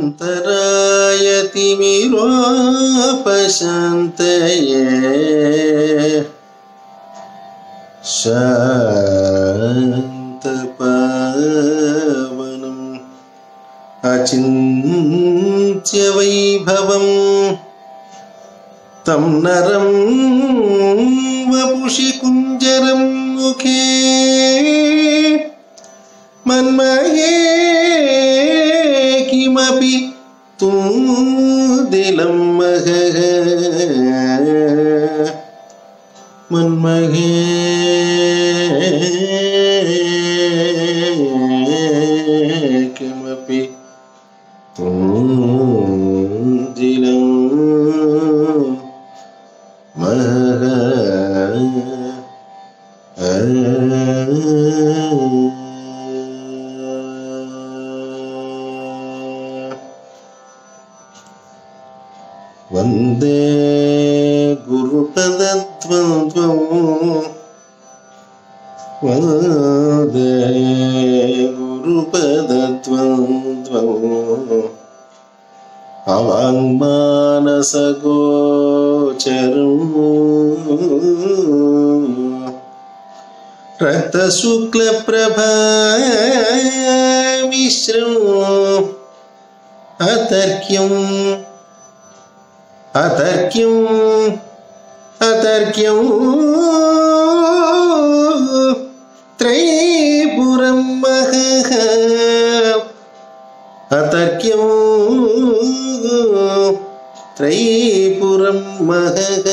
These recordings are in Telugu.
अन्तरायतिमिरोपशान्तये शान्तपावनम् अचिन्त्य वैभवम् तं नरं वपुषि कुञ्जरं मुखे मन्महे किमपि तुदिलं महः मन्महे किमपि तुदिलं महः वंदे गुरुपदद्वन्द्वं वंदे गुरुपदद्वन्द्वं अवाङ्मानसगोचरम् रक्तशुक्लप्रभामिश्रम् अतर्क्यम् त्रैपुरं महः अतर्क्यं त्रैपुरं महः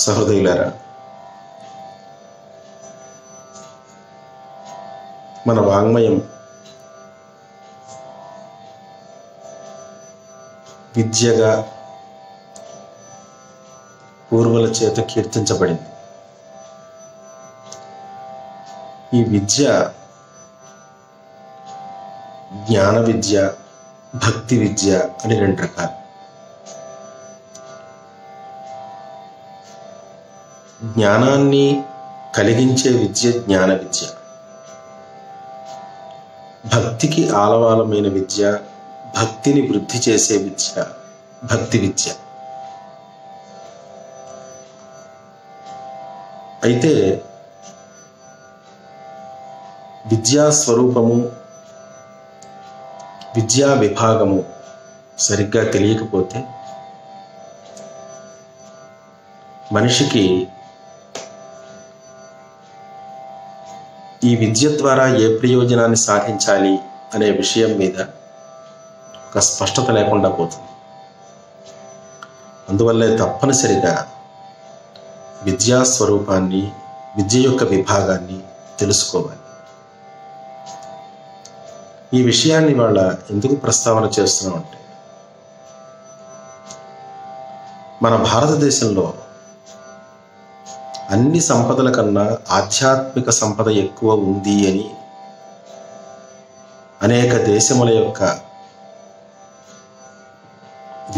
సహృదయులారా, మన వాంగ్మయం విద్యగా పూర్వుల చేత కీర్తించబడింది. ఈ విద్య జ్ఞాన విద్య, భక్తి విద్య అని రెండు రకాలు. జ్ఞానాన్ని కలిగించే విద్య జ్ఞాన విద్య, భక్తికి ఆలవాలమైన విద్య, భక్తిని వృద్ధి చేసే విద్య భక్తి విద్య. అయితే విద్యా స్వరూపము, విద్యా విభాగము సరిగ్గా తెలియకపోతే మనిషికి ఈ విద్య ద్వారా ఏ ప్రయోజనాన్ని సాధించాలి అనే విషయం మీద ఒక స్పష్టత లేకుండా పోతుంది. అందువల్లే తప్పనిసరిగా విద్యా స్వరూపాన్ని, విద్య యొక్క విభాగాన్ని తెలుసుకోవాలి. ఈ విషయాన్ని వాళ్ళ ఎందుకు ప్రస్తావన చేస్తున్నామంటే, మన భారతదేశంలో అన్ని సంపదల కన్నా ఆధ్యాత్మిక సంపద ఎక్కువ ఉంది అని అనేక దేశముల యొక్క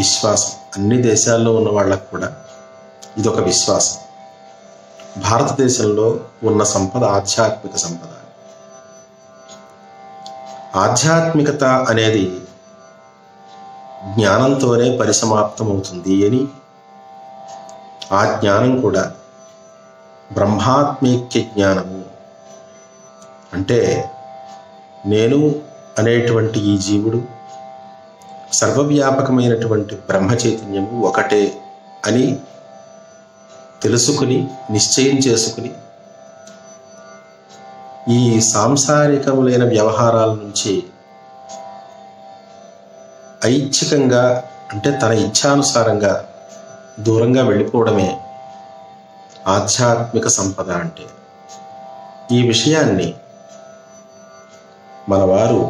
విశ్వాసం. అన్ని దేశాల్లో ఉన్న వాళ్ళకు కూడా ఇదొక విశ్వాసం. భారతదేశంలో ఉన్న సంపద ఆధ్యాత్మిక సంపద. ఆధ్యాత్మికత అనేది జ్ఞానంతోనే పరిసమాప్తమవుతుంది అని, ఆ జ్ఞానం కూడా బ్రహ్మాత్మైక్య జ్ఞానము అంటే నేను అనేటువంటి ఈ జీవుడు, సర్వవ్యాపకమైనటువంటి బ్రహ్మ చైతన్యము ఒకటే అని తెలుసుకుని, నిశ్చయం చేసుకుని, ఈ సాంసారికములైన వ్యవహారాల నుంచి ఐచ్ఛికంగా అంటే తన ఇచ్ఛానుసారంగా దూరంగా వెళ్ళిపోవడమే ఆధ్యాత్మిక సంపద అంటే. ఈ విషయాన్ని మనవారు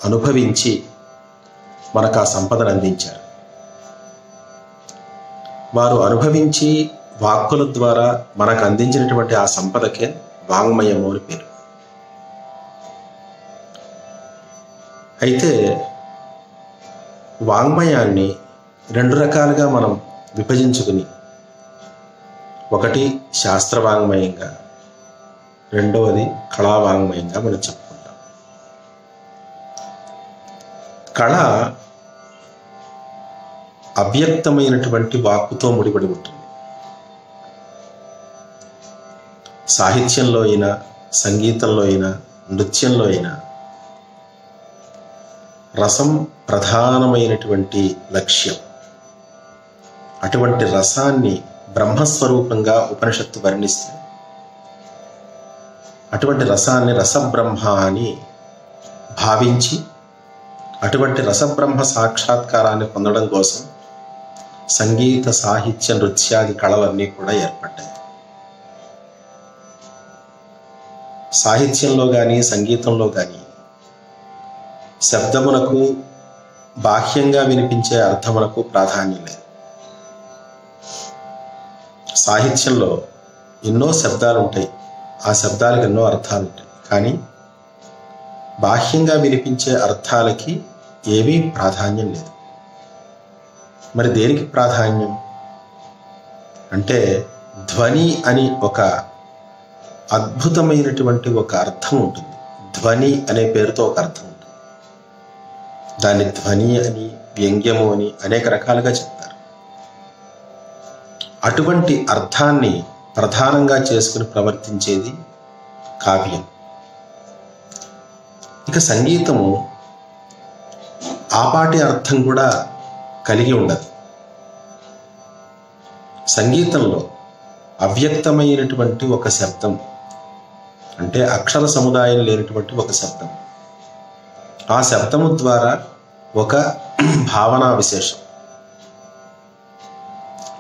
అనుభవించి మనకు ఆ సంపదను అందించారు. వారు అనుభవించి వాక్కుల ద్వారా మనకు అందించినటువంటి ఆ సంపదకే వాంగ్మయము అని పేరు. అయితే వాంగ్మయాన్ని రెండు రకాలుగా మనం విభజించుకుని, ఒకటి శాస్త్ర వాంగ్మయంగా, రెండవది కళా వాంగ్మయంగా మనం చెప్పుకుంటాం. కళ అవ్యక్తమైనటువంటి వాక్కుతో ముడిపడి ఉంటుంది. సాహిత్యంలో అయినా, సంగీతంలో అయినా, నృత్యంలో అయినా రసం ప్రధానమైనటువంటి లక్ష్యం. అటువంటి రసాన్ని బ్రహ్మస్వరూపంగా ఉపనిషత్తు వర్ణిస్తే, అటువంటి రసాన్ని రసబ్రహ్మ అని భావించి అటువంటి రసబ్రహ్మ సాక్షాత్కారాన్ని పొందడం కోసం సంగీత, సాహిత్య, నృత్యాది కళలన్నీ కూడా ఏర్పడ్డాయి. సాహిత్యంలో కానీ, సంగీతంలో కానీ శబ్దమునకు, బాహ్యంగా వినిపించే అర్థమునకు ప్రాధాన్యం లేదు. సాహిత్యంలో ఎన్నో శబ్దాలు ఉంటాయి, ఆ శబ్దాలకు ఎన్నో అర్థాలు ఉంటాయి. కానీ బాహ్యంగా వినిపించే అర్థాలకి ఏమీ ప్రాధాన్యం లేదు. మరి దేనికి ప్రాధాన్యం అంటే, ధ్వని అని ఒక అద్భుతమైనటువంటి ఒక అర్థం ఉంటుంది. ధ్వని అనే పేరుతో ఒక అర్థం ఉంటుంది. దాన్ని ధ్వని అని, వ్యంగ్యము అని అనేక రకాలుగా చెప్తారు. అటువంటి అర్థాన్ని ప్రధానంగా చేసుకుని ప్రవర్తించేది కావ్యం. ఇక సంగీతము ఆపాటి అర్థం కూడా కలిగి ఉండదు. సంగీతంలో అవ్యక్తమైనటువంటి ఒక శబ్దం, అంటే అక్షర సముదాయం లేనటువంటి ఒక శబ్దం, ఆ శబ్దము ద్వారా ఒక భావనా విశేషం,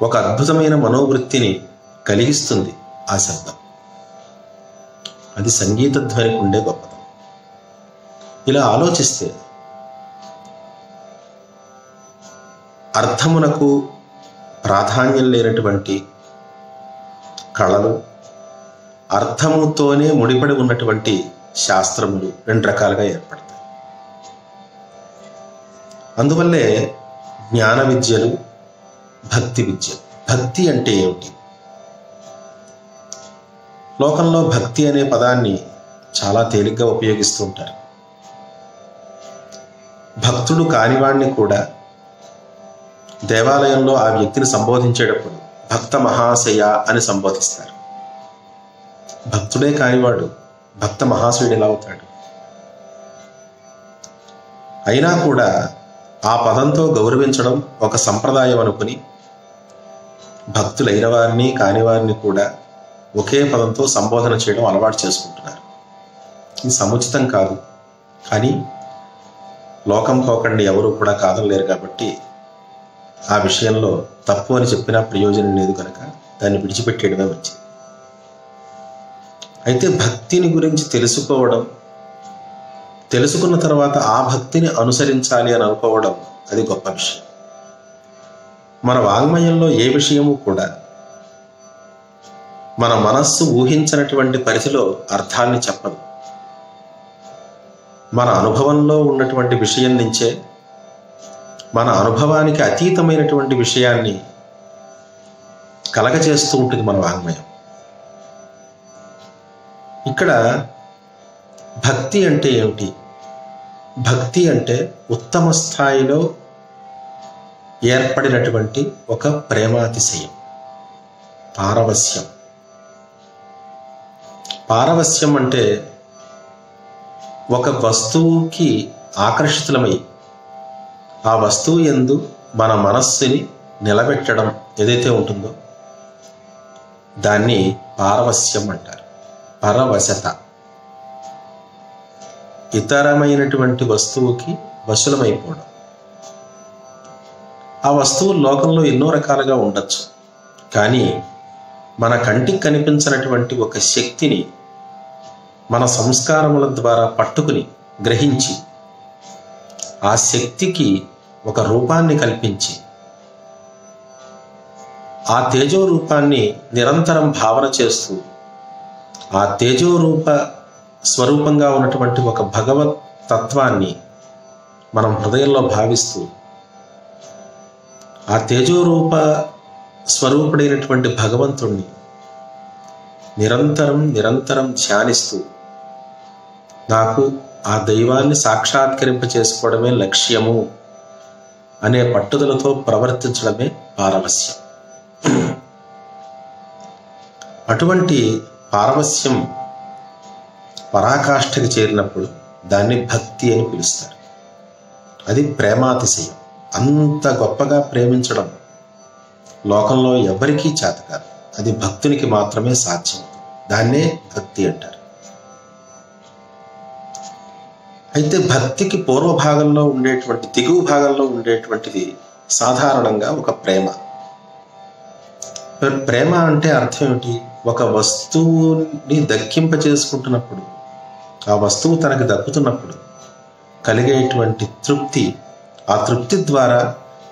ఒక అద్భుతమైన మనోవృత్తిని కలిగిస్తుంది ఆ శబ్దం. అది సంగీత ధ్వనికి ఉండే గొప్పతనం. ఇలా ఆలోచిస్తే అర్థమునకు ప్రాధాన్యం లేనటువంటి కళలు, అర్థముతోనే ముడిపడి ఉన్నటువంటి శాస్త్రములు రెండు రకాలుగా ఏర్పడతాయి. అందువల్లే జ్ఞాన విద్యలు, భక్తి విద్యలు. భక్తి అంటే ఏమిటి? లోకంలో భక్తి అనే పదాన్ని చాలా తేలిగ్గా ఉపయోగిస్తూ ఉంటారు. భక్తుడు కానివాణ్ణి కూడా దేవాలయంలో ఆ వ్యక్తిని సంబోధించేటప్పుడు భక్త మహాశయ అని సంబోధిస్తారు. భక్తుడే కానివాడు భక్త మహాశయుడు ఎలా అవుతాడు? అయినా కూడా ఆ పదంతో గౌరవించడం ఒక సంప్రదాయం అనుకుని భక్తులైన వారిని కాని వారిని కూడా ఒకే పదంతో సంబోధన చేయడం అలవాటు చేసుకుంటున్నారు. ఇది సముచితం కాదు. కానీ లోకం పోకండి ఎవరు కూడా కాదనలేరు కాబట్టి ఆ విషయంలో తప్పు అని చెప్పినా ప్రయోజనం లేదు కనుక దాన్ని విడిచిపెట్టేయడమే మంచిది. అయితే భక్తిని గురించి తెలుసుకోవడం, తెలుసుకున్న తర్వాత ఆ భక్తిని అనుసరించాలి అని అనుకోవడం, అది గొప్ప విషయం. మన వాంగ్మయంలో ఏ విషయము కూడా మన మనస్సు ఊహించినటువంటి పరిధిలో అర్థాన్ని చెప్పదు. మన అనుభవంలో ఉన్నటువంటి విషయం నుంచే మన అనుభవానికి అతీతమైనటువంటి విషయాన్ని కలగజేస్తూ ఉంటుంది మన వాంగ్మయం. ఇక్కడ భక్తి అంటే ఏమిటి? భక్తి అంటే ఉత్తమ స్థాయిలో ఏర్పడినటువంటి ఒక ప్రేమాతిశయం, పారవస్యం. పారవస్యం అంటే ఒక వస్తువుకి ఆకర్షితులమై ఆ వస్తువు యందు మన మనస్సుని నిలబెట్టడం ఏదైతే ఉంటుందో దాన్ని పారవస్యం అంటారు. పరవశత, ఇతరమైనటువంటి వస్తువుకి వశులమైపోవడం. ఆ వస్తువు లోకంలో ఎన్నో రకాలుగా ఉండొచ్చు, కానీ మన కంటికి కనిపించినటువంటి ఒక శక్తిని మన సంస్కారముల ద్వారా పట్టుకుని గ్రహించి ఆ శక్తికి ఒక రూపాన్ని కల్పించి ఆ తేజో రూపాన్ని నిరంతరం భావన చేస్తూ ఆ తేజో రూప స్వరూపంగా ఉన్నటువంటి ఒక భగవత్ తత్వాన్ని మనం హృదయంలో భావిస్తూ ఆ తేజోరూప స్వరూపుడైనటువంటి భగవంతుణ్ణి నిరంతరం ధ్యానిస్తూ నాకు ఆ దైవాన్ని సాక్షాత్కరింప చేసుకోవడమే లక్ష్యము అనే పట్టుదలతో ప్రవర్తించడమే పారవస్యం. అటువంటి పారవస్యం పరాకాష్ఠకి చేరినప్పుడు దాన్ని భక్తి అని పిలుస్తారు. అది ప్రేమాతిశయం. అంత గొప్పగా ప్రేమించడం లోకంలో ఎవరికీ చేత కాదు. అది భక్తునికి మాత్రమే సాధ్యం. దాన్నే భక్తి అంటారు. అయితే భక్తికి పూర్వ భాగంలో ఉండేటువంటి దిగువ భాగంలో ఉండేటువంటిది సాధారణంగా ఒక ప్రేమ. ప్రేమ అంటే అర్థం ఏమిటి? ఒక వస్తువుని దక్కింప చేసుకుంటున్నప్పుడు, ఆ వస్తువు తనకి దక్కుతున్నప్పుడు కలిగేటువంటి తృప్తి, ఆ తృప్తి ద్వారా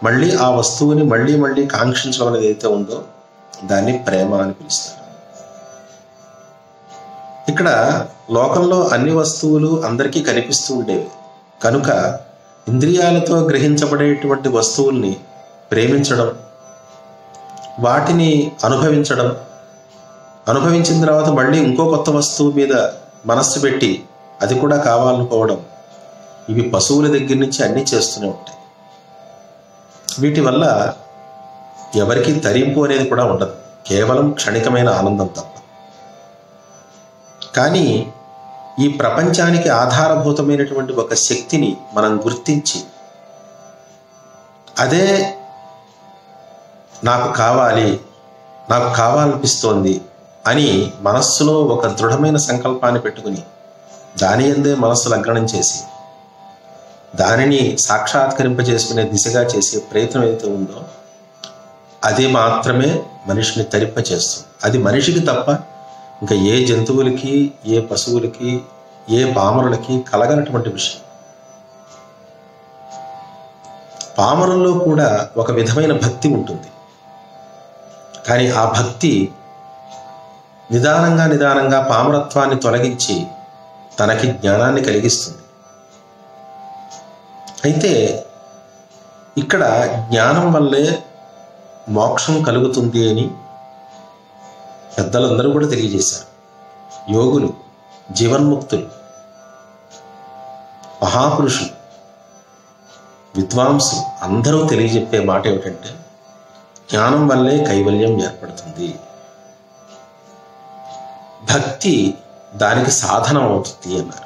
మళ్ళీ ఆ వస్తువుని మళ్ళీ కాంక్షించడం అనేది అయితే ఉందో దాన్ని ప్రేమ అని పిలుస్తారు. ఇక్కడ లోకంలో అన్ని వస్తువులు అందరికీ కనిపిస్తూ ఉండేవి కనుక ఇంద్రియాలతో గ్రహించబడేటువంటి వస్తువుల్ని ప్రేమించడం, వాటిని అనుభవించడం, అనుభవించిన తర్వాత మళ్ళీ ఇంకో కొత్త వస్తువు మీద మనస్సు పెట్టి అది కూడా కావాలనుకోవడం, ఇవి పశువుల దగ్గర నుంచి అన్నీ చేస్తూనే ఉంటాయి. వీటి వల్ల ఎవరికి తరింపు అనేది కూడా ఉండదు, కేవలం క్షణికమైన ఆనందం తప్ప. కానీ ఈ ప్రపంచానికి ఆధారభూతమైనటువంటి ఒక శక్తిని మనం గుర్తించి అదే నాకు కావాలనిపిస్తోంది అని మనస్సులో ఒక దృఢమైన సంకల్పాన్ని పెట్టుకుని దాని యందే మనస్సు లగ్నం చేసి దానిని సాక్షాత్కరింపజేసుకునే దిశగా చేసే ప్రయత్నం ఏదైతే ఉందో అది మాత్రమే మనిషిని తరింపచేస్తుంది. అది మనిషికి తప్ప ఇంకా ఏ జంతువులకి, ఏ పశువులకి, ఏ పామరులకి కలగనటువంటి విషయం. పామరుల్లో కూడా ఒక విధమైన భక్తి ఉంటుంది. కానీ ఆ భక్తి నిదానంగా పామరత్వాన్ని తొలగించి తనకి జ్ఞానాన్ని కలిగిస్తుంది. అయితే ఇక్కడ జ్ఞానం వల్లే మోక్షం కలుగుతుంది అని పెద్దలందరూ కూడా తెలియజేశారు. యోగులు, జీవన్ముక్తులు, మహాపురుషులు, విద్వాంసులు అందరూ తెలియజెప్పే మాట ఏమిటంటే జ్ఞానం వల్లే కైవల్యం ఏర్పడుతుంది. భక్తి దానికి సాధనం అవుతుంది అన్నారు.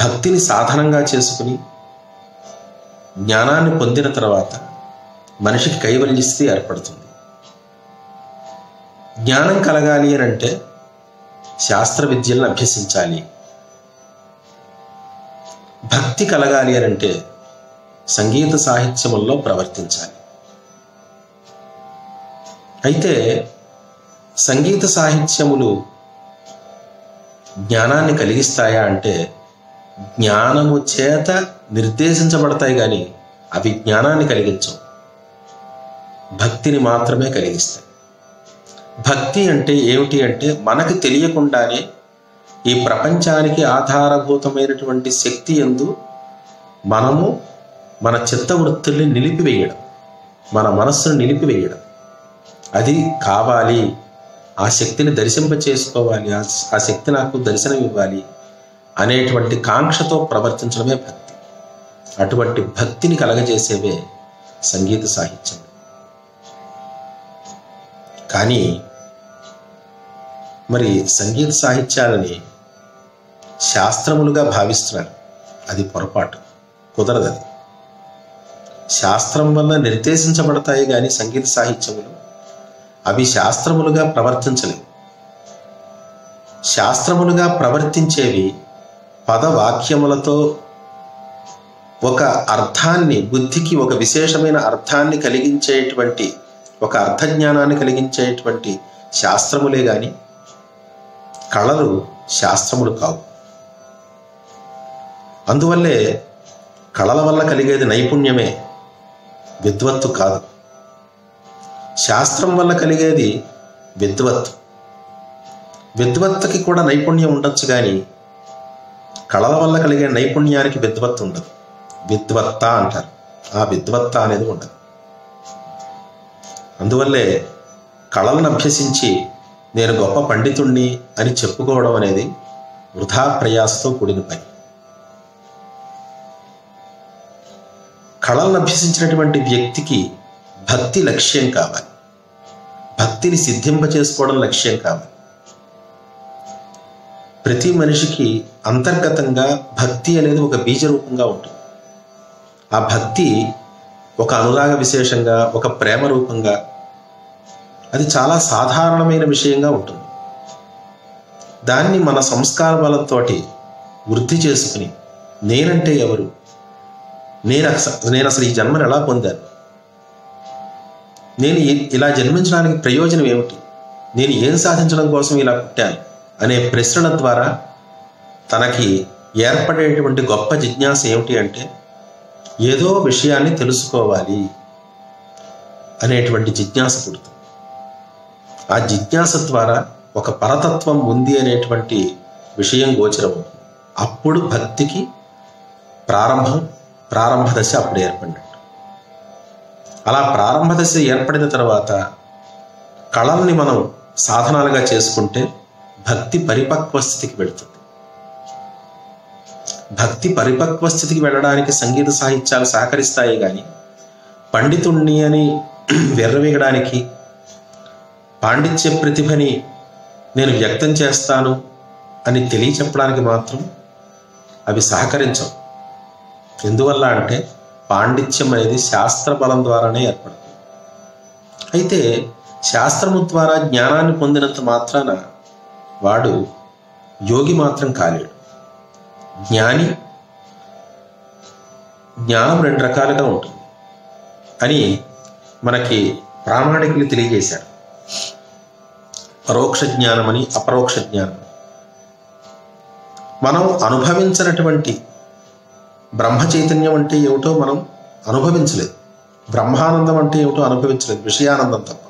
భక్తిని సాధనంగా చేసుకుని జ్ఞానాన్ని పొందిన తర్వాత మనిషికి కైవల్య స్థితి ఏర్పడుతుంది. జ్ఞానం కలగాలి అని అంటే శాస్త్ర విద్యలను అభ్యసించాలి. భక్తి కలగాలి అని అంటే సంగీత సాహిత్యముల్లో ప్రవర్తించాలి. అయితే సంగీత సాహిత్యములు జ్ఞానాన్ని కలిగిస్తాయా అంటే జ్ఞానము చేత నిర్దేశించబడతాయి కానీ అవి జ్ఞానాన్ని కలిగించవు, భక్తిని మాత్రమే కలిగిస్తాయి. భక్తి అంటే ఏమిటి అంటే మనకు తెలియకుండానే ఈ ప్రపంచానికి ఆధారభూతమైనటువంటి శక్తి యందు మనము మన చిత్తవృత్తుల్ని నిలిపివేయడం, మన మనస్సును నిలిపివేయడం. అది కావాలి, ఆ శక్తిని దర్శింప చేసుకోవాలి, ఆ శక్తి నాకు దర్శనం ఇవ్వాలి అనేటువంటి కాంక్షతో ప్రవర్తించడమే భక్తి. అటువంటి భక్తిని కలగజేసేవే సంగీత సాహిత్యం. కానీ మరి సంగీత సాహిత్యాలని శాస్త్రములుగా భావిస్తున్నారు. అది పొరపాటు, కుదరదు. అది శాస్త్రం వల్ల నిర్దేశించబడతాయి కానీ సంగీత సాహిత్యములు అవి శాస్త్రములుగా ప్రవర్తించలేవు. శాస్త్రములుగా ప్రవర్తించేవి పదవాక్యములతో ఒక అర్థాన్ని, బుద్ధికి ఒక విశేషమైన అర్థాన్ని కలిగించేటువంటి, ఒక అర్థజ్ఞానాన్ని కలిగించేటువంటి శాస్త్రములే గాని కళలు శాస్త్రములు కావు. అందువల్లే కళల వల్ల కలిగేది నైపుణ్యమే, విద్వత్తు కాదు. శాస్త్రం వల్ల కలిగేది విద్వత్తు. విద్వత్తుకి కూడా నైపుణ్యం ఉండొచ్చు, కానీ కళల వల్ల కలిగే నైపుణ్యానికి విద్వత్తు ఉండదు. విద్వత్త అంటారు, ఆ విద్వత్త అనేది ఉండదు. అందువల్లే కళలను అభ్యసించి నేను గొప్ప పండితుణ్ణి అని చెప్పుకోవడం అనేది వృధా ప్రయాసతో కూడిన పని. కళలను అభ్యసించినటువంటి వ్యక్తికి భక్తి లక్ష్యం కావాలి, భక్తిని సిద్ధింపచేసుకోవడం లక్ష్యం కావాలి. ప్రతి మనిషికి అంతర్గతంగా భక్తి అనేది ఒక బీజ రూపంగా ఉంటుంది. ఆ భక్తి ఒక అనురాగ విశేషంగా, ఒక ప్రేమ రూపంగా, అది చాలా సాధారణమైన విషయంగా ఉంటుంది. దాన్ని మన సంస్కార బలంతో వృద్ధి చేసుకుని నేనంటే ఎవరు, నేను అసలు ఈ జన్మను ఎలా పొందాను, నేను ఇలా జన్మించడానికి ప్రయోజనం ఏమిటి, నేను ఏం సాధించడం కోసం ఇలా పుట్టాను అనే ప్రశ్నల ద్వారా తనకి ఏర్పడేటువంటి గొప్ప జిజ్ఞాస ఏమిటి అంటే, ఏదో విషయాన్ని తెలుసుకోవాలి అనేటువంటి జిజ్ఞాస పుడుతుంది. ఆ జిజ్ఞాస ద్వారా ఒక పరతత్వం ఉంది అనేటువంటి విషయం గోచరమవుతుంది. అప్పుడు భక్తికి ప్రారంభ దశ అప్పుడు ఏర్పడినట్టు. అలా ప్రారంభ దశ ఏర్పడిన తర్వాత కళల్ని మనం సాధనాలుగా చేసుకుంటే భక్తి పరిపక్వ స్థితికి వెళుతుంది. భక్తి పరిపక్వ స్థితికి వెళ్ళడానికి సంగీత సాహిత్యాలు సహకరిస్తాయి, కానీ పండితుణ్ణి అని వెర్రవీగడానికి, పాండిత్య ప్రతిభని నేను వ్యక్తం చేస్తాను అని తెలియచెప్పడానికి మాత్రం అవి సహకరించవు. ఎందువల్ల అంటే పాండిత్యం అనేది శాస్త్ర బలం ద్వారానే ఏర్పడుతుంది. అయితే శాస్త్రము ద్వారా జ్ఞానాన్ని పొందినంత మాత్రాన వాడు యోగి మాత్రం కాలేడు. జ్ఞానం రెండు రకాలుగా ఉంటుంది అని మనకి ప్రామాణికులు తెలియజేశారు. పరోక్ష జ్ఞానమని, అపరోక్ష జ్ఞానం. మనం అనుభవించినటువంటి బ్రహ్మ చైతన్యం అంటే ఏమిటో మనం అనుభవించలేదు, బ్రహ్మానందం అంటే ఏమిటో అనుభవించలేదు, విషయానందం తప్ప.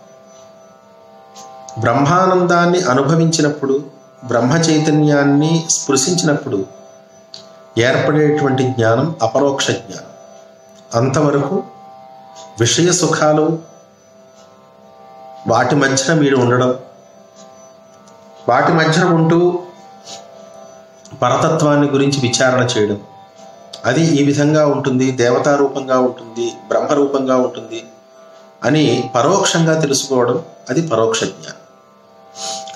బ్రహ్మానందాన్ని అనుభవించినప్పుడు, బ్రహ్మ చైతన్యాన్ని స్పృశించినప్పుడు ఏర్పడేటువంటి జ్ఞానం అపరోక్ష జ్ఞానం. అంతవరకు విషయ సుఖాలు వాటి మధ్యన వీడు ఉండడం, వాటి మధ్యన ఉంటూ పరతత్వాన్ని గురించి విచారణ చేయడం, అది ఈ విధంగా ఉంటుంది, దేవతా రూపంగా ఉంటుంది, బ్రహ్మరూపంగా ఉంటుంది అని పరోక్షంగా తెలుసుకోవడం, అది పరోక్ష జ్ఞానం.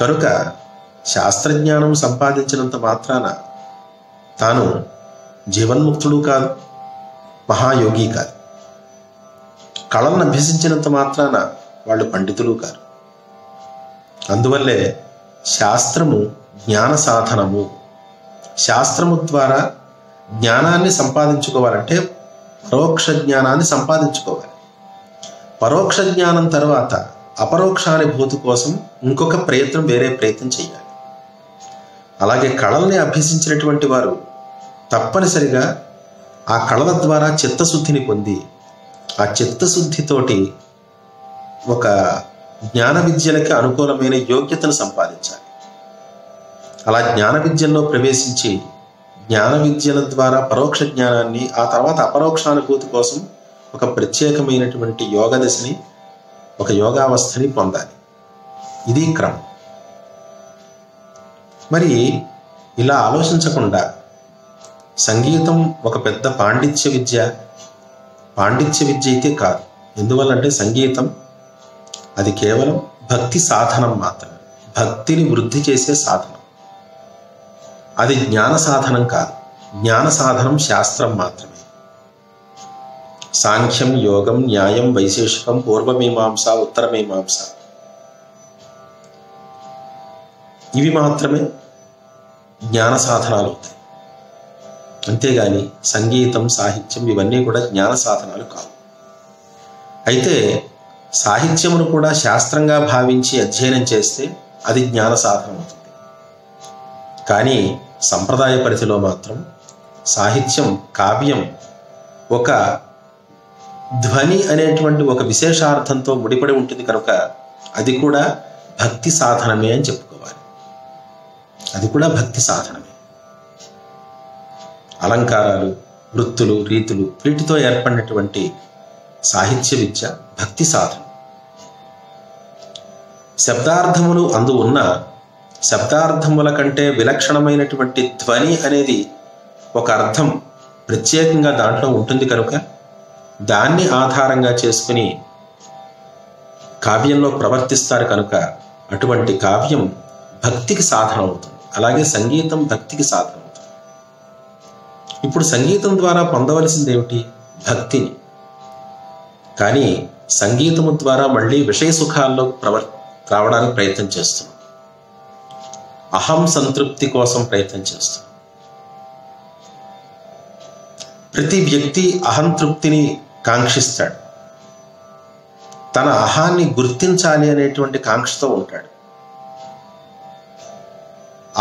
కనుక శాస్త్రజ్ఞానం సంపాదించినంత మాత్రాన తాను జీవన్ముక్తుడు కాదు, మహాయోగి కాదు. కళలను అభ్యసించినంత మాత్రాన వాళ్ళు పండితులు కాదు. అందువల్లే శాస్త్రము జ్ఞాన సాధనము. శాస్త్రము ద్వారా జ్ఞానాన్ని సంపాదించుకోవాలంటే పరోక్ష జ్ఞానాన్ని సంపాదించుకోవాలి. పరోక్ష జ్ఞానం తర్వాత అపరోక్షానుభూతి కోసం ఇంకొక ప్రయత్నం, వేరే ప్రయత్నం చేయాలి. అలాగే కళల్ని అభ్యసించినటువంటి వారు తప్పనిసరిగా ఆ కళల ద్వారా చిత్తశుద్ధిని పొంది, ఆ చిత్తశుద్ధితోటి ఒక జ్ఞాన విద్యలకి అనుకూలమైన యోగ్యతను సంపాదించాలి. అలా జ్ఞాన విద్యల్లో ప్రవేశించి జ్ఞాన విద్యల ద్వారా పరోక్ష జ్ఞానాన్ని, ఆ తర్వాత అపరోక్షానుభూతి కోసం ఒక ప్రత్యేకమైనటువంటి యోగ దశని, ఒక యోగావస్థని పొందాలి. ఇది క్రమం. మరి ఇలా ఆలోచించకుండా సంగీతం ఒక పెద్ద పాండిత్య విద్య అయితే కాదు. ఎందువల్లంటే సంగీతం అది కేవలం భక్తి సాధనం మాత్రమే, భక్తిని వృద్ధి చేసే సాధనం. అది జ్ఞాన సాధనం కాదు. జ్ఞాన సాధనం శాస్త్రం మాత్రమే. సాంఖ్యం, యోగం, న్యాయం, వైశేషికం, పూర్వమీమాంస, ఉత్తరమీమాంస, ఇవి మాత్రమే జ్ఞాన సాధనాలు అవుతాయి. అంతేగాని సంగీతం, సాహిత్యం ఇవన్నీ కూడా జ్ఞాన సాధనాలు కావు. అయితే సాహిత్యమును కూడా శాస్త్రంగా భావించి అధ్యయనం చేస్తే అది జ్ఞాన సాధనం అవుతుంది. కానీ సంప్రదాయ పరిధిలో మాత్రం సాహిత్యం, కావ్యం ఒక ధ్వని అనేటువంటి ఒక విశేషార్థంతో ముడిపడి ఉంటుంది కనుక అది కూడా భక్తి సాధనమే అని చెప్పుకోవాలి. అది కూడా భక్తి సాధనమే. అలంకారాలు, వృత్తులు, రీతులు వీటితో ఏర్పడినటువంటి సాహిత్య విద్య భక్తి సాధన. శబ్దార్థములు అందు ఉన్న శబ్దార్థముల కంటే విలక్షణమైనటువంటి ధ్వని అనేది ఒక అర్థం ప్రత్యేకంగా దాంట్లో ఉంటుంది కనుక దాన్ని ఆధారంగా చేసుకుని కావ్యంలో ప్రవర్తిస్తారు కనుక అటువంటి కావ్యం భక్తికి సాధన అవుతుంది. అలాగే సంగీతం భక్తికి సాధన అవుతుంది. ఇప్పుడు సంగీతం ద్వారా పొందవలసింది ఏమిటి? భక్తిని. కానీ సంగీతము ద్వారా మళ్ళీ విషయ సుఖాల్లో రావడానికి ప్రయత్నం చేస్తున్నాం. అహం సంతృప్తి కోసం ప్రయత్నం చేస్తున్నాం. ప్రతి వ్యక్తి అహంతృప్తిని కాంక్షిస్తాడు. తన అహాన్ని గుర్తించాలి అనేటువంటి కాంక్షతో ఉంటాడు.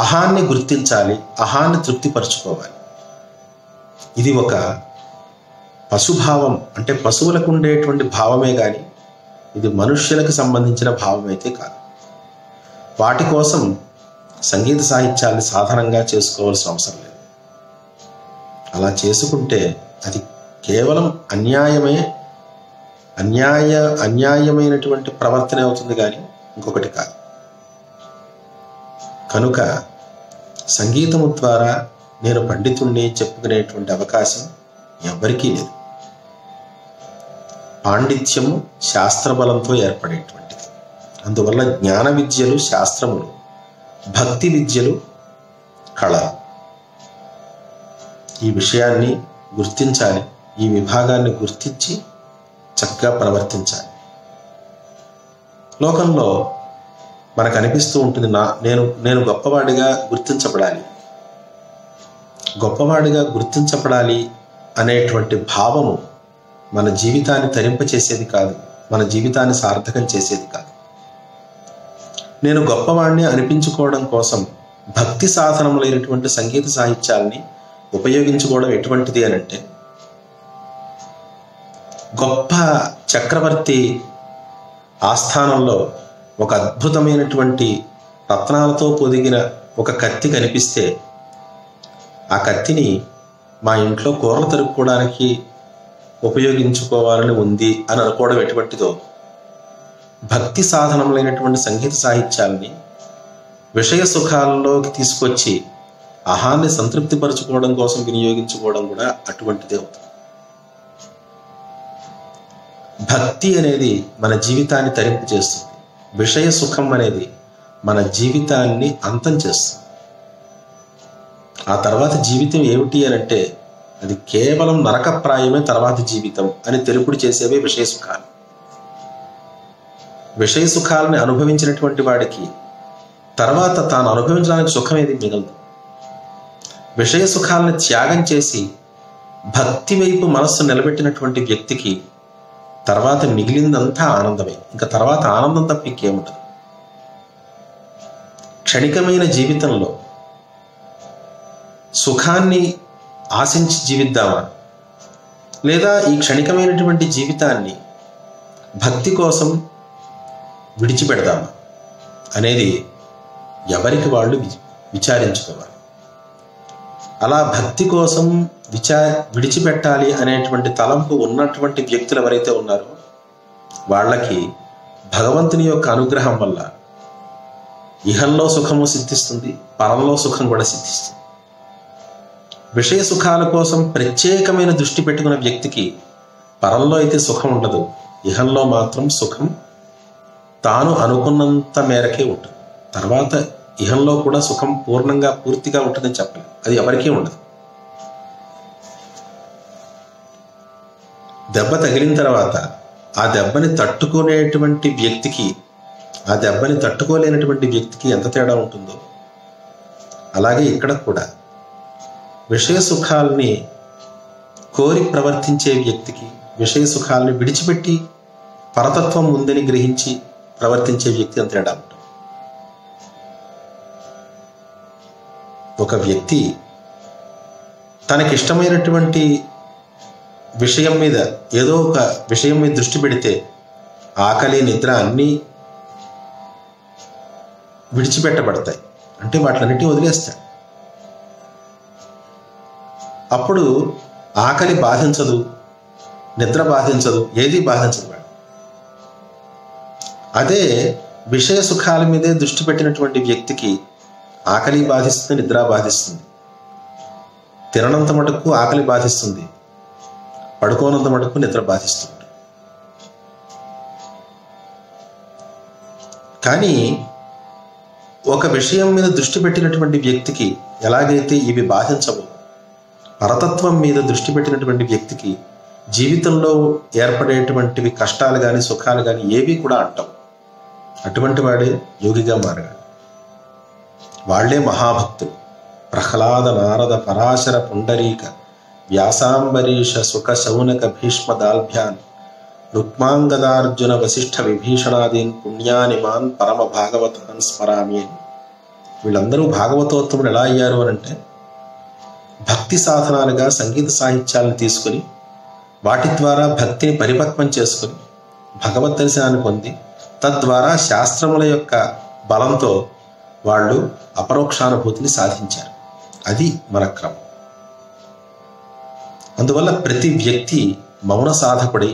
అహాన్ని గుర్తించాలి, అహాన్ని తృప్తిపరచుకోవాలి. ఇది ఒక పశుభావం, అంటే పశువులకు ఉండేటువంటి భావమే కానీ ఇది మనుష్యులకు సంబంధించిన భావం అయితే కాదు. వాటి కోసం సంగీత సాహిత్యాన్ని సాధనంగా చేసుకోవాల్సిన అవసరం లేదు. అలా చేసుకుంటే అది కేవలం అన్యాయమైనటువంటి ప్రవర్తన అవుతుంది కానీ ఇంకొకటి కాదు. కనుక సంగీతము ద్వారా నేను పండితుణ్ణి చెప్పుకునేటువంటి అవకాశం ఎవ్వరికీ లేదు. పాండిత్యము శాస్త్రబలంతో ఏర్పడేటువంటిది. అందువల్ల జ్ఞాన విద్యలు శాస్త్రములు, భక్తి విద్యలు కళ. ఈ విషయాన్ని గుర్తించాలి. ఈ విభాగాన్ని గుర్తించి చక్కగా ప్రవర్తించాలి. లోకంలో మనకు అనిపిస్తూ ఉంటుంది, నేను గొప్పవాడిగా గుర్తించబడాలి, గొప్పవాడిగా గుర్తించబడాలి అనేటువంటి భావము మన జీవితాన్ని తరింపచేసేది కాదు, మన జీవితాన్ని సార్థకం చేసేది కాదు. నేను గొప్పవాడిని అనిపించుకోవడం కోసం భక్తి సాధనములైనటువంటి సంగీత సాహిత్యాల్ని ఉపయోగించుకోవడం ఎటువంటిది అని అంటే, గొప్ప చక్రవర్తి ఆస్థానంలో ఒక అద్భుతమైనటువంటి రత్నాలతో పొదిగిన ఒక కత్తి కనిపిస్తే ఆ కత్తిని మా ఇంట్లో కూరలు తరుపుకోవడానికి ఉపయోగించుకోవాలని ఉంది అని అనుకోవడం ఎటువంటిదో, భక్తి సాధనములైనటువంటి సంగీత సాహిత్యాలని విషయ సుఖాల్లోకి తీసుకొచ్చి అహాన్ని సంతృప్తిపరచుకోవడం కోసం వినియోగించుకోవడం కూడా అటువంటిదే అవుతుంది. భక్తి అనేది మన జీవితాన్ని తరింపు చేస్తుంది. విషయ సుఖం అనేది మన జీవితాన్ని అంతం చేస్తుంది. ఆ తర్వాత జీవితం ఏమిటి అని అంటే అది కేవలం నరకప్రాయమే తర్వాత జీవితం అని తెలుపుడు చేసేవే విషయ సుఖాలు. విషయ సుఖాలని అనుభవించినటువంటి వాడికి తర్వాత తాను అనుభవించడానికి సుఖం ఏది మిగలదు. విషయ సుఖాలను త్యాగం చేసి భక్తి వైపు మనస్సు నిలబెట్టినటువంటి వ్యక్తికి తర్వాత మిగిలిందంతా ఆనందమే. ఇంకా తర్వాత ఆనందం తప్ప ఇంకేముండదు. క్షణికమైన జీవితంలో సుఖాన్ని ఆశించి జీవిద్దామా, లేదా ఈ క్షణికమైనటువంటి జీవితాన్ని భక్తి కోసం విడిచిపెడదామా అనేది ఎవరికి వాళ్ళు విచారించుకోవాలి. అలా భక్తి కోసం విడిచిపెట్టాలి అనేటువంటి తలంపు ఉన్నటువంటి వ్యక్తులు ఎవరైతే ఉన్నారో వాళ్ళకి భగవంతుని యొక్క అనుగ్రహం వల్ల ఇహంలో సుఖము సిద్ధిస్తుంది, పరంలో సుఖం కూడా సిద్ధిస్తుంది. విషయ సుఖాల కోసం ప్రత్యేకమైన దృష్టి పెట్టుకున్న వ్యక్తికి పరంలో అయితే సుఖం ఉండదు, ఇహంలో మాత్రం సుఖం తాను అనుకున్నంత మేరకే ఉంటుంది. తర్వాత ఇహంలో కూడా సుఖం పూర్తిగా ఉంటుందని చెప్పలేదు. అది ఎవరికీ ఉండదు. దెబ్బ తగిలిన తర్వాత ఆ దెబ్బని తట్టుకునేటువంటి వ్యక్తికి, ఆ దెబ్బని తట్టుకోలేనటువంటి వ్యక్తికి ఎంత తేడా ఉంటుందో అలాగే ఇక్కడ కూడా విషయ సుఖాలని కోరి ప్రవర్తించే వ్యక్తికి, విషయ సుఖాలని విడిచిపెట్టి పరతత్వం ఉందని గ్రహించి ప్రవర్తించే వ్యక్తి అంత తేడా ఉంటుంది. ఒక వ్యక్తి తనకిష్టమైనటువంటి విషయం మీద, ఏదో ఒక విషయం మీద దృష్టి పెడితే ఆకలి, నిద్ర అన్నీ విడిచిపెట్టబడతాయి. అంటే వాటిలన్నిటినీ వదిలేస్తాడు. అప్పుడు ఆకలి బాధించదు, నిద్ర బాధించదు, ఏది బాధించదు వాడు. అదే విషయ సుఖాల మీదే దృష్టి పెట్టినటువంటి వ్యక్తికి ఆకలి బాధిస్తుంది, నిద్ర బాధిస్తుంది. తిననంత మటుకు ఆకలి బాధిస్తుంది, పడుకోనంత మటుకు నిద్ర బాధిస్తుంది. కానీ ఒక విషయం మీద దృష్టి పెట్టినటువంటి వ్యక్తికి ఎలాగైతే ఇవి బాధించవు, పరతత్వం మీద దృష్టి పెట్టినటువంటి వ్యక్తికి జీవితంలో ఏర్పడేటువంటివి కష్టాలు కానీ సుఖాలు కానీ ఏవి కూడా అంటవు. అటువంటి వాడే యోగిగా మారగాడు. వాళ్లే మహాభక్తులు. ప్రహ్లాద, నారద, పరాశర, పుండరీక, వ్యాసాంబరీష, సుఖ, శౌనక, భీష్మ, దాల్భ్యాన్, రుక్మాంగదార్జున, వశిష్ఠ, విభీషణాదీన్ పుణ్యానిమాన్ పరమ భాగవతాన్ స్మరామి అని. వీళ్ళందరూ భాగవతోత్తములు ఎలా అయ్యారు అని అంటే, భక్తి సాధనాలుగా సంగీత సాహిత్యాలను తీసుకుని వాటి ద్వారా భక్తిని పరిపక్వం చేసుకుని భగవద్ దర్శనాన్ని పొంది తద్వారా శాస్త్రముల యొక్క బలంతో వాళ్ళు అపరోక్షానుభూతిని సాధించారు. అది మన క్రమం. అందువల్ల ప్రతి వ్యక్తి మౌన సాధకుడై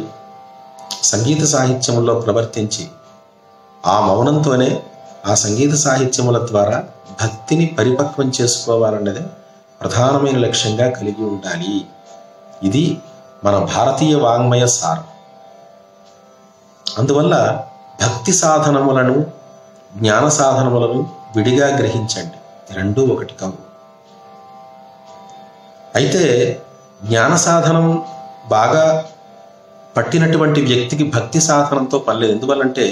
సంగీత సాహిత్యములో ప్రవర్తించి ఆ మౌనంతోనే ఆ సంగీత సాహిత్యముల ద్వారా భక్తిని పరిపక్వం చేసుకోవాలన్నదే ప్రధానమైన లక్ష్యంగా కలిగి ఉండాలి. ఇది మన భారతీయ వాంగ్మయ సారం. అందువల్ల భక్తి సాధనములను, జ్ఞాన సాధనములను విడిగా గ్రహించండి. రెండూ ఒకటి కావు. అయితే జ్ఞాన సాధనం బాగా పట్టినటువంటి వ్యక్తికి భక్తి సాధనంతో పనిలేదు. ఎందువల్లంటే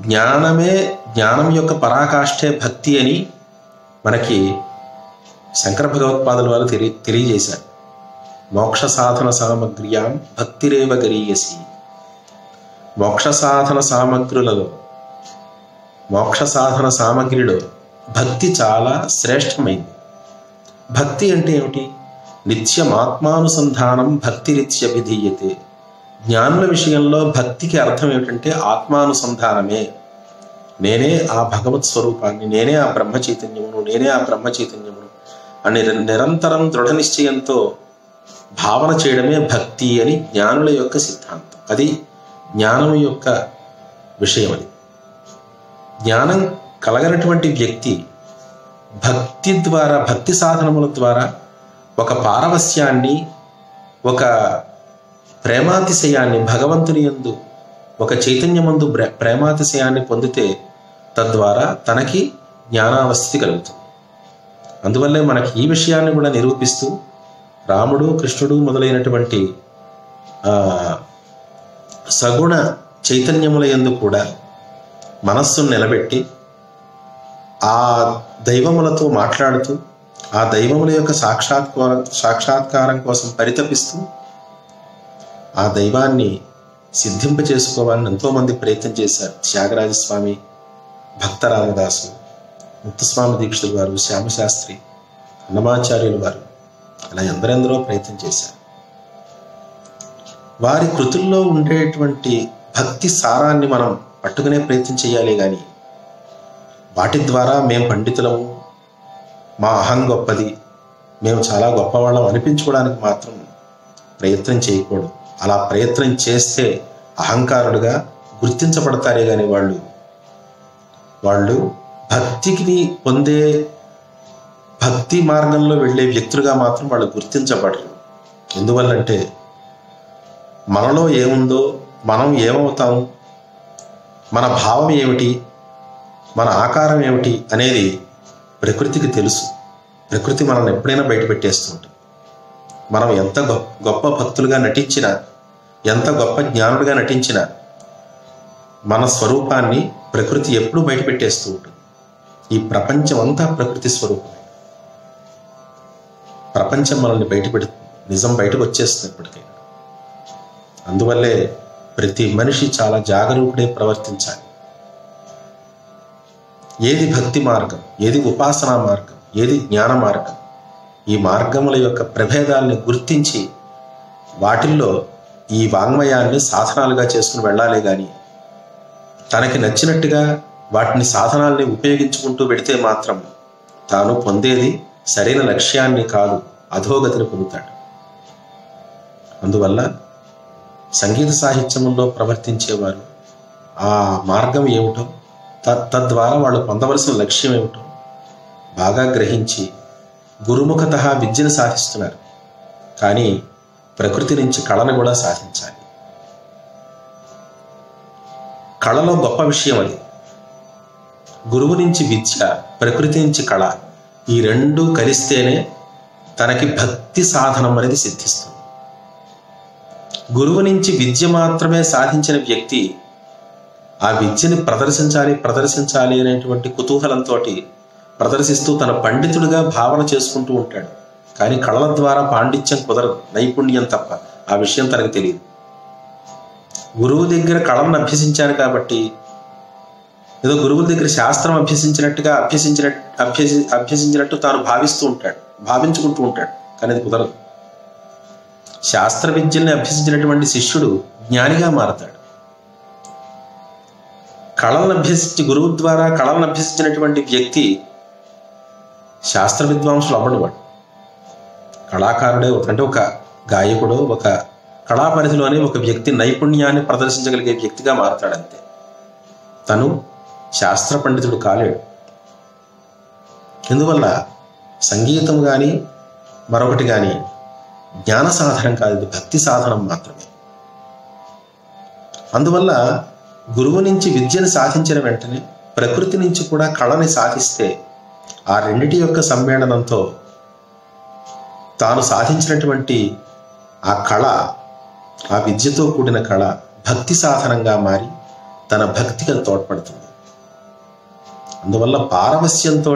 జ్ఞానం యొక్క పరాకాష్ఠే భక్తి అని మనకి శంకర భగవత్పాదుల వారు తెలియజేశారు. మోక్ష సాధన సామగ్ర్యాం భక్తిరేవ గరీయసి. మోక్ష సాధన సామగ్రిలో భక్తి చాలా శ్రేష్టమైంది. భక్తి అంటే ఏమిటి? నిత్యమాత్మానుసంధానం భక్తిరిత్యభిధీయతే. జ్ఞానుల విషయంలో భక్తికి అర్థం ఏమిటంటే ఆత్మానుసంధానమే. నేనే ఆ భగవత్ స్వరూపాన్ని, నేనే ఆ బ్రహ్మ చైతన్యమును అని నిరంతరం దృఢ నిశ్చయంతో భావన చేయడమే భక్తి అని జ్ఞానుల యొక్క సిద్ధాంతం. అది జ్ఞానం యొక్క విషయం. అది జ్ఞానం కలగనటువంటి వ్యక్తి భక్తి ద్వారా, భక్తి సాధనముల ద్వారా ఒక పారవస్యాన్ని, ఒక ప్రేమాతిశయాన్ని, భగవంతుని యందు ఒక చైతన్యమందు ప్రేమాతిశయాన్ని పొందితే తద్వారా తనకి జ్ఞానావస్థి కలుగుతుంది. అందువల్లే మనకి ఈ విషయాన్ని కూడా నిరూపిస్తూ రాముడు, కృష్ణుడు మొదలైనటువంటి సగుణ చైతన్యముల యందు కూడా మనస్సును నిలబెట్టి ఆ దైవములతో మాట్లాడుతూ ఆ దైవముల యొక్క సాక్షాత్కారం కోసం పరితపిస్తూ ఆ దైవాన్ని సిద్ధింప చేసుకోవాలని ఎంతోమంది ప్రయత్నం చేశారు. త్యాగరాజస్వామి, భక్త రామదాసు, ముక్తస్వామి దీక్షితులు వారు, శ్యామశాస్త్రి, అన్నమాచార్యులు వారు, అలా ఎందరెందరో ప్రయత్నం చేశారు. వారి కృతుల్లో ఉండేటువంటి భక్తి సారాన్ని మనం పట్టుకునే ప్రయత్నం చేయాలి. కానీ వాటి ద్వారా మేము పండితులము, మా అహం గొప్పది, మేము చాలా గొప్పవాళ్ళం అనిపించుకోవడానికి మాత్రం ప్రయత్నం చేయకూడదు. అలా ప్రయత్నం చేస్తే అహంకారులుగా గుర్తించబడతారే కానీ వాళ్ళు భక్తిని పొందే, భక్తి మార్గంలో వెళ్ళే వ్యక్తులుగా మాత్రం వాళ్ళు గుర్తించబడరు. ఎందువల్లంటే మనలో ఏముందో, మనం ఏమవుతాం, మన భావం ఏమిటి, మన ఆకారం ఏమిటి అనేది ప్రకృతికి తెలుసు. ప్రకృతి మనల్ని ఎప్పుడైనా బయట పెట్టేస్తుంటుంది. మనం ఎంత గొప్ప భక్తులుగా నటించినా, ఎంత గొప్ప జ్ఞానులుగా నటించినా మన స్వరూపాన్ని ప్రకృతి ఎప్పుడూ బయట పెట్టేస్తూ ఉంటుంది. ఈ ప్రపంచం అంతా ప్రకృతి స్వరూపమే. ప్రపంచం మనల్ని బయట పెడుతుంది, నిజం బయటకు వచ్చేస్తుంది ఎప్పటికైనా. అందువల్లే ప్రతి మనిషి చాలా జాగరూకుడే ప్రవర్తించాలి. ఏది భక్తి మార్గం, ఏది ఉపాసనా మార్గం, ఏది జ్ఞాన మార్గం, ఈ మార్గముల యొక్క ప్రభేదాల్ని గుర్తించి వాటిల్లో ఈ వాంగ్మయాన్ని సాధనాలుగా చేసుకుని వెళ్ళాలే కానీ తనకి నచ్చినట్టుగా వాటిని సాధనాల్ని ఉపయోగించుకుంటూ వెడితే మాత్రం తాను పొందేది సరైన లక్ష్యాన్ని కాదు, అధోగతిని పొందుతాడు. అందువల్ల సంగీత సాహిత్యంలో ప్రవర్తించేవారు ఆ మార్గం ఏమిటో, తద్వారా వాళ్ళు పొందవలసిన లక్ష్యం ఏమిటో బాగా గ్రహించి గురుముఖత విద్యను సాధిస్తున్నారు. కానీ ప్రకృతి నుంచి కళను కూడా సాధించాలి. కళలో గొప్ప విషయం అది. గురువు నుంచి విద్య, ప్రకృతి నుంచి కళ, ఈ రెండు కలిస్తేనే తనకి భక్తి సాధనం అనేది సిద్ధిస్తుంది. గురువు నుంచి విద్య మాత్రమే సాధించిన వ్యక్తి ఆ విద్యని ప్రదర్శించాలి అనేటువంటి కుతూహలంతో ప్రదర్శిస్తూ తన పండితుడిగా భావన చేసుకుంటూ ఉంటాడు. కానీ కళల ద్వారా పాండిత్యం కుదరదు, నైపుణ్యం తప్ప. ఆ విషయం తనకు తెలియదు. గురువు దగ్గర కళలను అభ్యసించారు కాబట్టి ఏదో గురువుల దగ్గర శాస్త్రం అభ్యసించినట్టు తాను భావించుకుంటూ ఉంటాడు. కానీ అది కుదరదు. శాస్త్ర విద్యల్ని అభ్యసించినటువంటి శిష్యుడు జ్ఞానిగా మారతాడు. గురువు ద్వారా కళలను అభ్యసించినటువంటి వ్యక్తి శాస్త్ర విద్వాంసులు అవ్వడు. వాడు కళాకారుడే, అంటే ఒక గాయకుడు, ఒక కళా పరిధిలోనే ఒక వ్యక్తి నైపుణ్యాన్ని ప్రదర్శించగలిగే వ్యక్తిగా మారతాడంతే. తను శాస్త్ర పండితుడు కాలేడు. ఎందువల్ల సంగీతం కానీ మరొకటి కానీ జ్ఞాన సాధనం కాదు, ఇది భక్తి సాధనం మాత్రమే. అందువల్ల గురువు నుంచి విద్యను సాధించిన వెంటనే ప్రకృతి నుంచి కూడా కళని సాధిస్తే ఆ రెండిటి యొక్క సమ్మేళనంతో తాను సాధించినటువంటి ఆ కళ, ఆ విద్యతో కూడిన కళ భక్తి సాధనంగా మారి తన భక్తికి తోడ్పడుతుంది. అందువల్ల పారవస్యంతో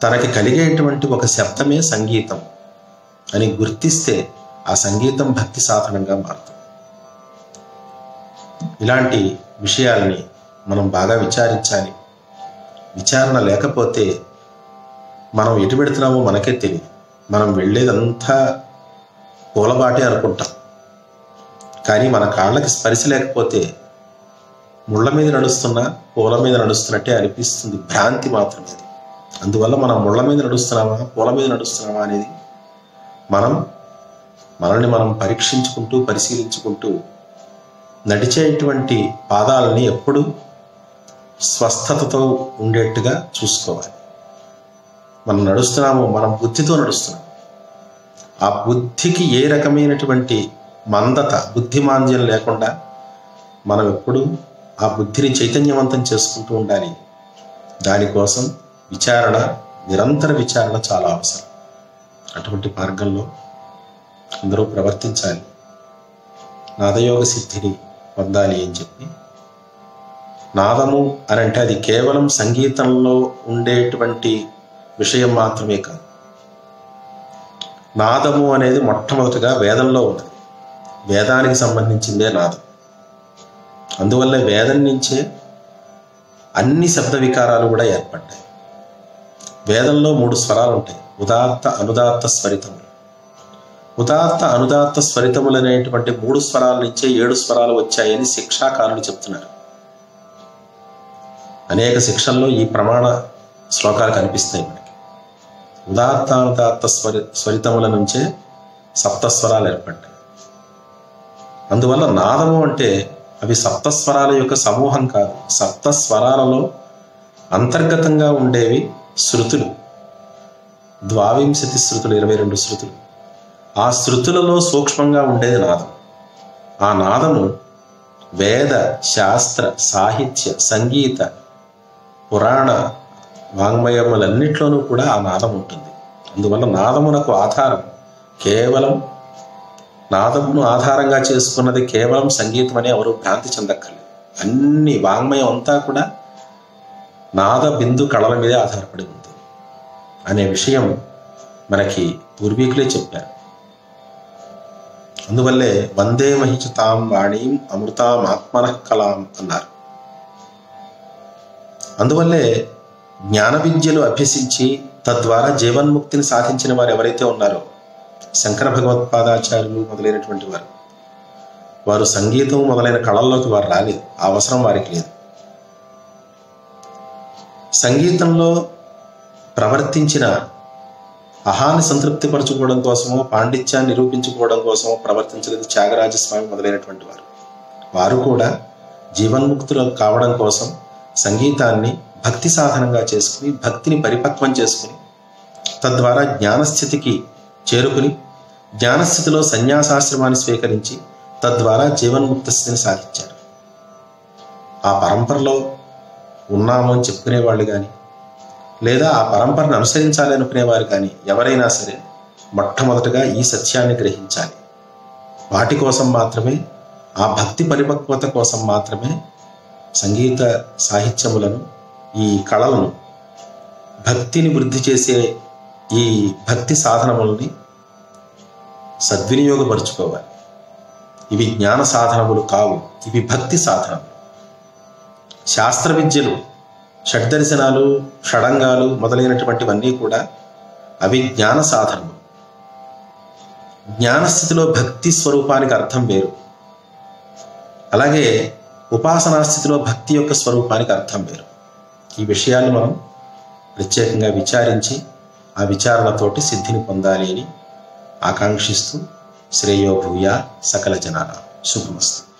తనకి కలిగేటువంటి ఒక శబ్దమే సంగీతం అని గుర్తిస్తే ఆ సంగీతం భక్తి సాధనంగా మారుతుంది. ఇలాంటి విషయాల్ని మనం బాగా విచారించాలి. విచారణ లేకపోతే మనం ఎటు పెడుతున్నామో మనకే తెలియదు. మనం వెళ్ళేదంతా పూలబాటే అనుకుంటాం. కానీ మన కాళ్ళకి స్పర్శ లేకపోతే ముళ్ళ మీద నడుస్తున్నా పూల మీద నడుస్తున్నట్టే అనిపిస్తుంది. భ్రాంతి మాత్రమే. అందువల్ల మనం ముళ్ళ మీద నడుస్తున్నామా పూల మీద నడుస్తున్నామా అనేది మనల్ని మనం పరీక్షించుకుంటూ పరిశీలించుకుంటూ నడిచేటువంటి పాదాలని ఎప్పుడూ స్వస్థతతో ఉండేట్టుగా చూసుకోవాలి. మనం నడుస్తున్నాము, మనం బుద్ధితో నడుస్తున్నాం. ఆ బుద్ధికి ఏ రకమైనటువంటి మందత, బుద్ధిమాంద్యం లేకుండా మనం ఎప్పుడూ ఆ బుద్ధిని చైతన్యవంతం చేసుకుంటూ ఉండాలి. దానికోసం విచారణ, నిరంతర విచారణ చాలా అవసరం. అటువంటి మార్గంలో అందరూ ప్రవర్తించాలి. నాదయోగ సిద్ధిని పొందాలి అని చెప్పి, నాదము అని అంటే అది కేవలం సంగీతంలో ఉండేటువంటి విషయం మాత్రమే కాదు. నాదము అనేది మొట్టమొదటిగా వేదంలో ఉన్నది. వేదానికి సంబంధించిందే నాదం. అందువల్ల వేదం నుంచే అన్ని శబ్ద వికారాలు కూడా ఏర్పడ్డాయి. వేదంలో 3 స్వరాలు ఉంటాయి: ఉదాత్త, అనుదాత్త, స్వరితములు. ఉదాత్త, అనుదాత్త, స్వరితములు అనేటువంటి 3 స్వరాల నుంచే 7 స్వరాలు వచ్చాయని శిక్షాకారులు చెప్తున్నారు. అనేక శిక్షల్లో ఈ ప్రమాణ శ్లోకాలు కనిపిస్తాయి మనకి. ఉదాత్త, అనుదాత్త స్వరితముల నుంచే సప్తస్వరాలు ఏర్పడ్డాయి. అందువల్ల నాదము అంటే అవి సప్తస్వరాల యొక్క సమూహం కాదు. సప్తస్వరాలలో అంతర్గతంగా ఉండేవి శృతులు. 22 శృతులు, 22 శృతులు. ఆ శృతులలో సూక్ష్మంగా ఉండేది నాదం. ఆ నాదము వేద, శాస్త్ర, సాహిత్య, సంగీత, పురాణ, వాంగ్మయములన్నిట్లోనూ కూడా ఆ నాదం ఉంటుంది. అందువల్ల నాదమునకు ఆధారం కేవలం, నాదమును ఆధారంగా చేసుకున్నది కేవలం సంగీతం అని ఎవరు భ్రాంతి చెందక్కర్లేదు. అన్ని వాంగ్మయం అంతా కూడా నాద బిందు కళల మీదే ఆధారపడి ఉంటుంది అనే విషయం మనకి పూర్వీకులే చెప్పారు. అందువల్లే వందే మహిషతాం వాణీం అమృతాం ఆత్మనః కలాం అన్నారు. అందువల్లే జ్ఞాన విద్యలు అభ్యసించి తద్వారా జీవన్ముక్తిని సాధించిన వారు ఎవరైతే ఉన్నారో శంకర భగవత్పాదాచార్యులు మొదలైనటువంటి వారు సంగీతం మొదలైన కళల్లోకి వారు రాలేదు. ఆ అవసరం వారికి లేదు. సంగీతంలో ప్రవర్తించిన అహాన్ని సంతృప్తిపరచుకోవడం కోసమో, పాండిత్యాన్ని నిరూపించుకోవడం కోసమో ప్రవర్తించలేదు త్యాగరాజస్వామి మొదలైనటువంటి వారు కూడా జీవన్ముక్తులు కావడం కోసం సంగీతాన్ని భక్తి సాధనంగా చేసుకుని, భక్తిని పరిపక్వం చేసుకుని, తద్వారా జ్ఞానస్థితికి చేరుకుని, జ్ఞానస్థితిలో సన్యాసాశ్రమాన్ని స్వీకరించి తద్వారా జీవన్ముక్త స్థితిని సాధించారు. ఆ పరంపరలో ఉన్నాము అని చెప్పుకునేవాళ్ళు కానీ, లేదా ఆ పరంపరను అనుసరించాలి అనుకునేవారు కానీ ఎవరైనా సరే మొట్టమొదటగా ఈ సత్యాన్ని గ్రహించాలి. వాటి కోసం మాత్రమే, ఆ భక్తి పరిపక్వత కోసం మాత్రమే సంగీత సాహిత్యములను, ఈ కళలను, భక్తిని వృద్ధి చేసే ఈ భక్తి సాధనములని సద్వినియోగపరుచుకోవాలి. ఇవి జ్ఞాన సాధనములు కావు, ఇవి భక్తి సాధనములు. శాస్త్ర విద్యలు, షడ్దర్శనాలు, షడంగాలు మొదలైనటువంటివన్నీ కూడా అవి జ్ఞాన సాధనములు. జ్ఞానస్థితిలో భక్తి స్వరూపానికి అర్థం వేరు. అలాగే ఉపాసనా స్థితిలో భక్తి యొక్క స్వరూపానికి అర్థం వేరు. ఈ విషయాన్ని మనం ప్రత్యేకంగా విచారించి ఆ విచారణతోటి సిద్ధిని పొందాలి అని ఆకాంక్షిస్తూ శ్రేయో భూయా సకల జనానాం. శుభమస్తు.